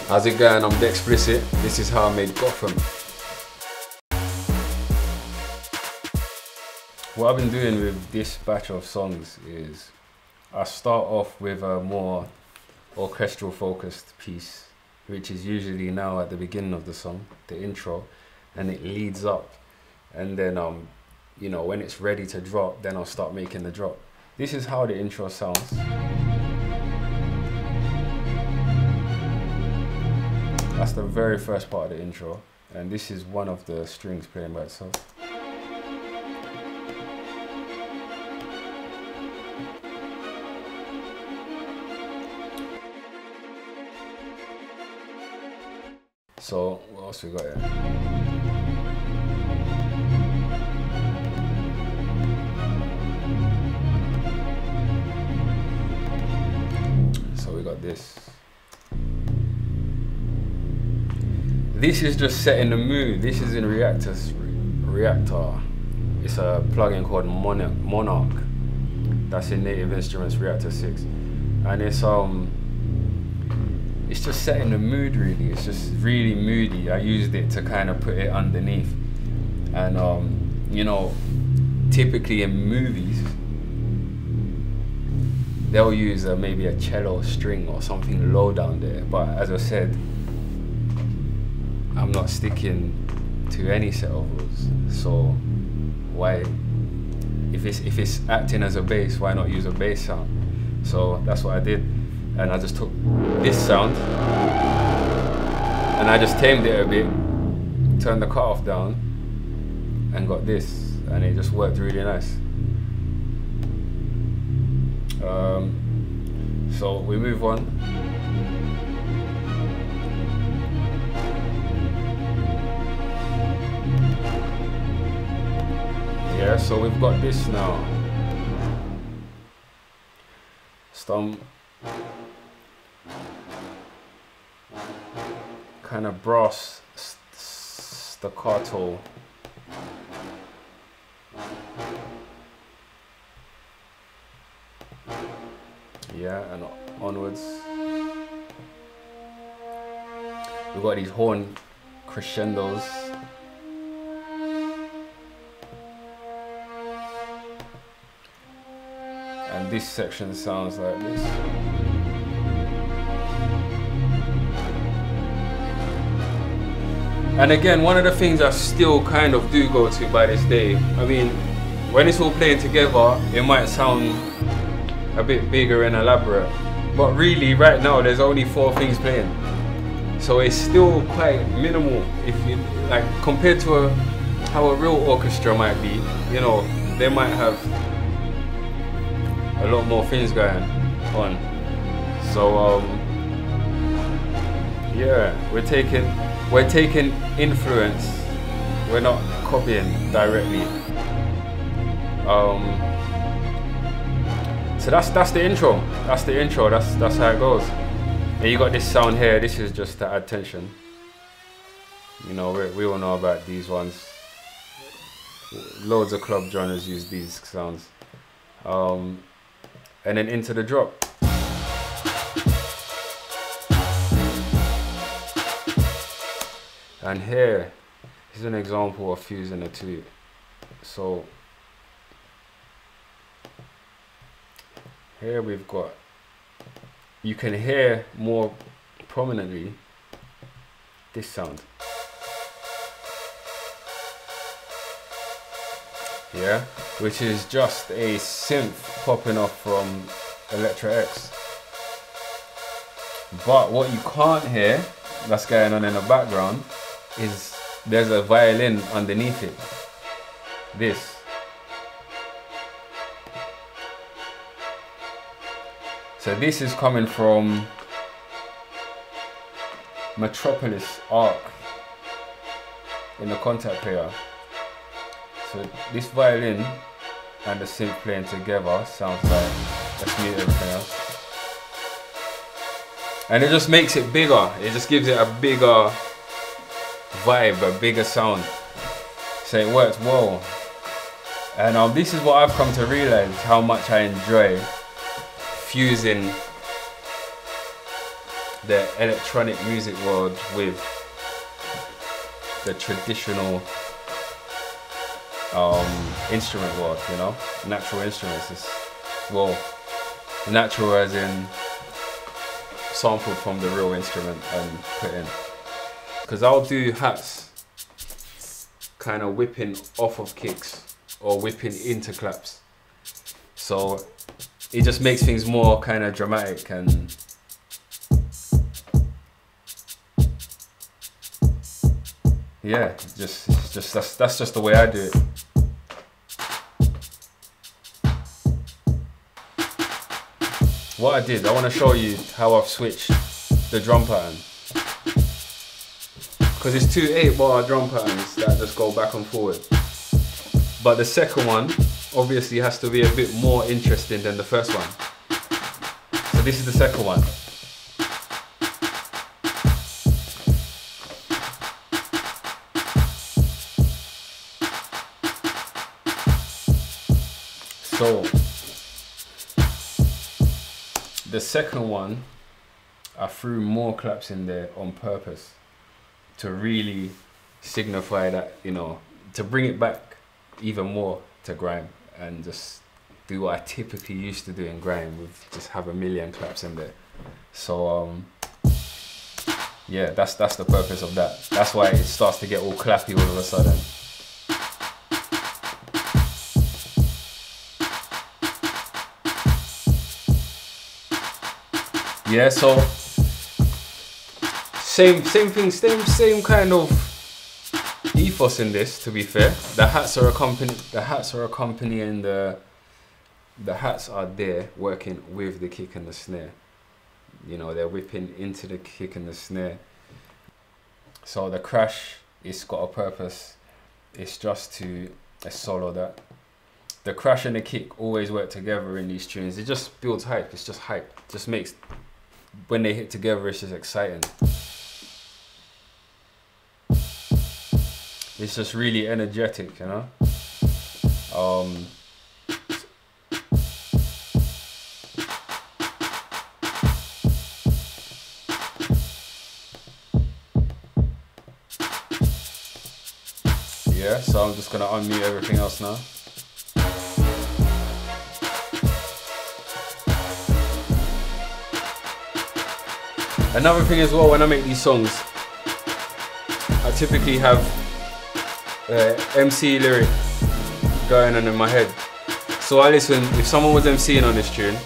How's it going? I'm The Explicit. This is how I made Gotham. What I've been doing with this batch of songs is I start off with a more orchestral focused piece, which is usually now at the beginning of the song, the intro, and it leads up. And then, you know, when it's ready to drop, then I'll start making the drop. This is how the intro sounds. That's the very first part of the intro, and this is one of the strings playing by itself. So, what else we got here? So we got this. This is just setting the mood. This is in Reaktor. It's a plugin called Monarch. That's in Native Instruments Reaktor 6. And it's just setting the mood really. It's just really moody. I used it to kind of put it underneath. And you know, typically in movies, they'll use maybe a cello string or something low down there. But as I said, I'm not sticking to any set of rules. So why, if it's acting as a bass, why not use a bass sound? So that's what I did. And I just took this sound and I just tamed it a bit, turned the cutoff down and got this, and it just worked really nice. So we move on. Yeah, so we've got this now. Some kind of brass staccato. Yeah, and onwards. We've got these horn crescendos. And this section sounds like this. And again, one of the things I still kind of do go to by this day, I mean, when it's all playing together, it might sound a bit bigger and elaborate, but really right now there's only 4 things playing. So it's still quite minimal if you like compared to how a real orchestra might be. You know, they might have a lot more things going on. So yeah, we're taking influence. We're not copying directly. So that's the intro. That's the intro. That's how it goes. And you got this sound here. This is just to add tension. You know, we all know about these ones. Loads of club genres use these sounds. And then into the drop. And here is an example of fusing the two. So here we've got, you can hear more prominently this sound. Yeah, which is just a synth popping off from Electra X. But what you can't hear that's going on in the background is there's a violin underneath it. This. So this is coming from Metropolis Arc in the Kontakt player. So this violin and the synth playing together sounds like, let's mute everything else. And it just makes it bigger. It just gives it a bigger vibe, a bigger sound. So it works well. And this is what I've come to realize, how much I enjoy fusing the electronic music world with the traditional instrument world, you know, natural instruments. Is, well, natural as in sampled from the real instrument and put in. Because I'll do hats kind of whipping off of kicks or whipping into claps. So it just makes things more kind of dramatic and yeah, that's just the way I do it. What I did, I want to show you how I've switched the drum pattern. Because it's two 8-bar drum patterns that just go back and forward. But the second one obviously has to be a bit more interesting than the first one. So this is the second one. So the second one, I threw more claps in there on purpose to really signify that, you know, to bring it back even more to grime and just do what I typically used to do in grime with just have a million claps in there. So yeah, that's the purpose of that. That's why it starts to get all clappy all of a sudden. Yeah, so same thing, same kind of ethos in this. To be fair, the hats are accompanying the hats are there working with the kick and the snare. You know, they're whipping into the kick and the snare. So the crash, it's got a purpose. It's just to solo that. The crash and the kick always work together in these tunes. It just builds hype. It's just hype. It just makes, when they hit together, it's just exciting. It's just really energetic, you know. Yeah, so I'm just gonna unmute everything else now. Another thing as well, when I make these songs, I typically have MC lyric going on in my head. So I listen, if someone was MCing on this tune,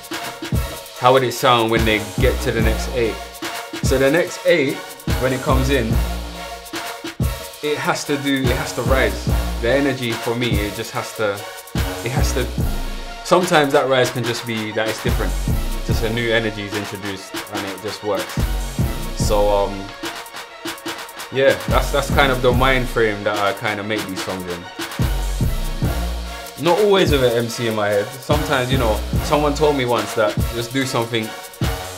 how would it sound when they get to the next 8? So the next 8, when it comes in, it has to rise. The energy for me, it has to, sometimes that rise can just be that it's different. Just a new energy is introduced and it just works. So yeah, that's kind of the mind frame that I kind of make these songs in. Not always with an MC in my head. Sometimes, you know, someone told me once that just do something,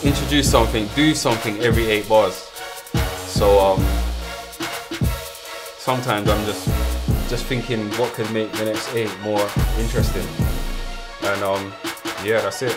introduce something, do something every 8 bars. So sometimes I'm just thinking what could make the next 8 more interesting. And yeah, that's it.